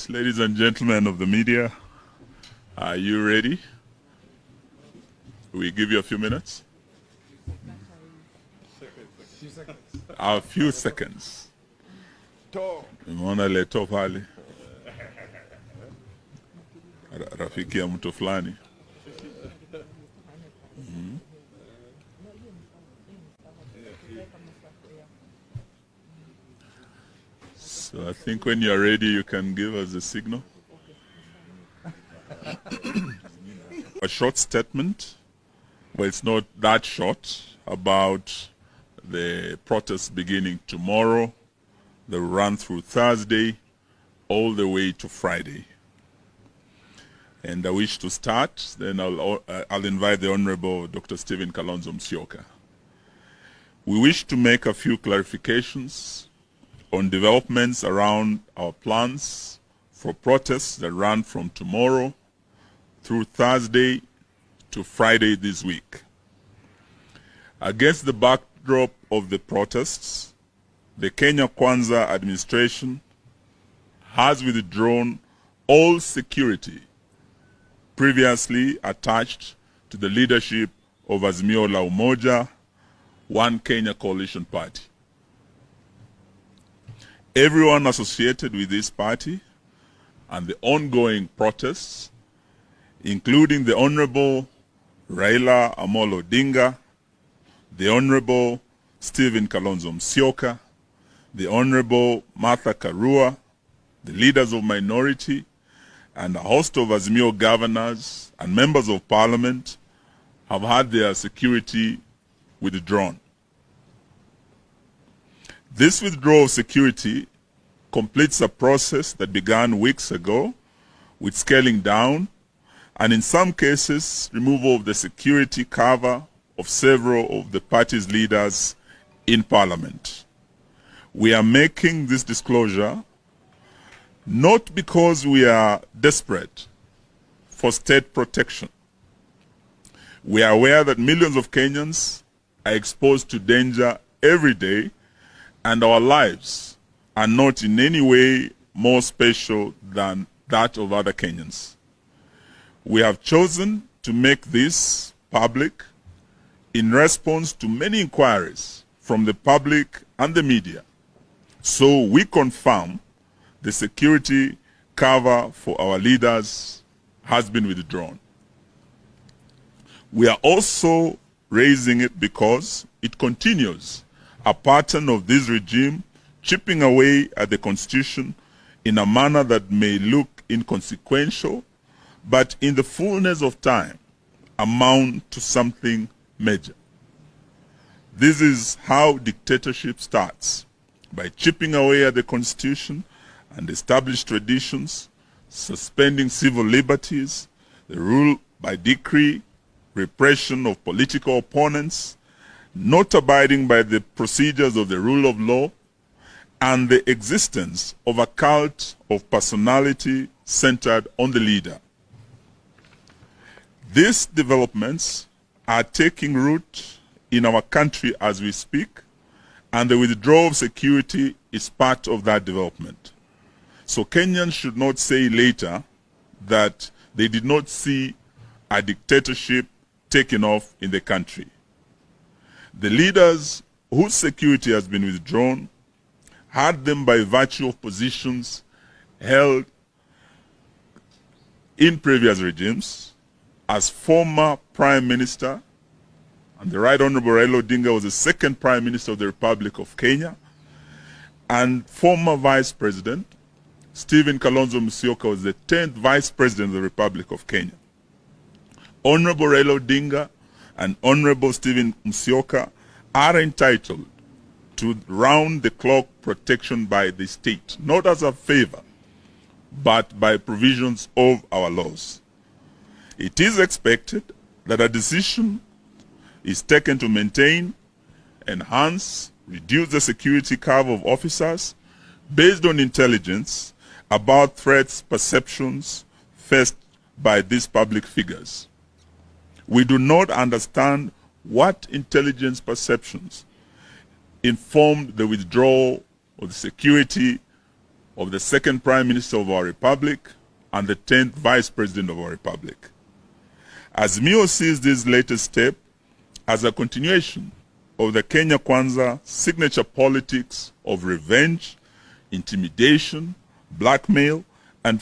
right, ladies and gentlemen of the media, are you ready? We give you a few minutes? A few seconds. Nimeona leto pale rafiki ya mtu fulani. So I think when you're ready, you can give us a signal. A short statement, well, it's not that short, about the protests beginning tomorrow. They'll run through Thursday all the way to Friday. And I wish to start, then I'll invite the Honorable Dr. Stephen Kalonzo Musyoka. We wish to make a few clarifications on developments around our plans for protests that run from tomorrow through Thursday to Friday this week. Against the backdrop of the protests, the Kenya Kwanza administration has withdrawn all security previously attached to the leadership of Azimio la Umoja, One Kenya Coalition Party. Everyone associated with this party and the ongoing protests, including the Honorable Raila Amolo Odinga, the Honorable Stephen Kalonzo Musyoka, the Honorable Martha Karua, the leaders of minority, and a host of Azimio governors and members of parliament have had their security withdrawn. This withdrawal of security completes a process that began weeks ago with scaling down and in some cases removal of the security cover of several of the party's leaders in parliament. We are making this disclosure not because we are desperate for state protection. We are aware that millions of Kenyans are exposed to danger every day, and our lives are not in any way more special than that of other Kenyans. We have chosen to make this public in response to many inquiries from the public and the media. So we confirm the security cover for our leaders has been withdrawn. We are also raising it because it continues a pattern of this regime chipping away at the Constitution in a manner that may look inconsequential, but in the fullness of time amount to something major. This is how dictatorship starts, by chipping away at the Constitution and established traditions, suspending civil liberties, the rule by decree, repression of political opponents, not abiding by the procedures of the rule of law, and the existence of a cult of personality centered on the leader. These developments are taking root in our country as we speak, and the withdrawal of security is part of that development. So Kenyans should not say later that they did not see a dictatorship taken off in the country. The leaders whose security has been withdrawn had them by virtue of positions held in previous regimes. As former Prime Minister, and the Right Honorable Raila Odinga was the second Prime Minister of the Republic of Kenya, and former Vice President Stephen Kalonzo Musyoka was the 10th Vice President of the Republic of Kenya. Honorable Raila Odinga and Honorable Stephen Musyoka are entitled to round-the-clock protection by the state, not as a favor, but by provisions of our laws. It is expected that a decision is taken to maintain, enhance, reduce the security cover of officers based on intelligence about threats perceptions faced by these public figures. We do not understand what intelligence perceptions informed the withdrawal of the security of the second Prime Minister of our Republic and the 10th Vice President of our Republic. Azimio sees this latest step as a continuation of the Kenya Kwanza signature politics of revenge, intimidation, blackmail, and